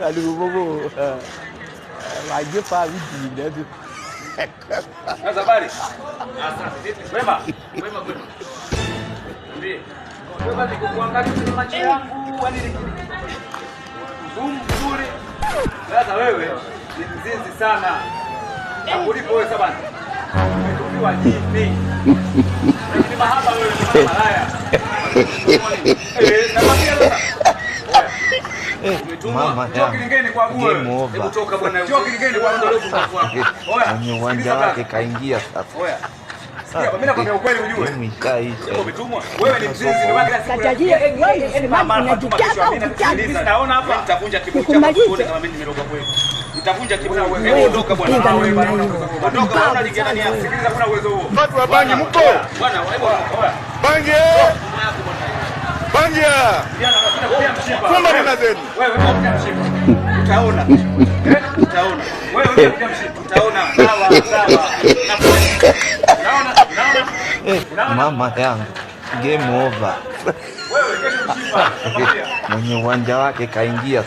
Aduh bobo. Lagi pa wiki ndio. Sasa habari? Asante. Wema. Wema kwema. Ndiye. Wewe niko kuangalia kwenye macho yangu, yani mzuri. Sasa wewe ni mzinzi sana. Hakulipo wewe sabana. Umetupiwa jini. Ni mahaba wewe ni malaya. Nakwambia sasa. Mama choki lingeni kwa bure. Hebu toka bwana. Choki lingeni kwa ndio mkafu wako. Oya. Mwenye uwanja wake kaingia sasa. Oya. Sikia, mimi nakwambia ukweli ujue. Umeshaisha. Umetumwa. Wewe ni mzinzi ndio maana kila siku. Tajiri wewe mama unajikata ukitaka. Nitaona hapa nitavunja kiburi chako tuone kama mimi nimeroga kweli. Nitavunja kiburi wewe. Hebu ondoka bwana. Wewe bwana. Ondoka bwana lingana ni sikiliza kuna uwezo huo. Watu wa bangi mko? Bwana, hebu oya. Bangi! Bangi! Kumba nina zenu. Wewe unapiga mshipa. Utaona. Utaona. Wewe unapiga mshipa. Utaona. Sawa. Naona. Mama yangu. Game over. Wewe kesho mshipa. Mwenye uwanja wake kaingia.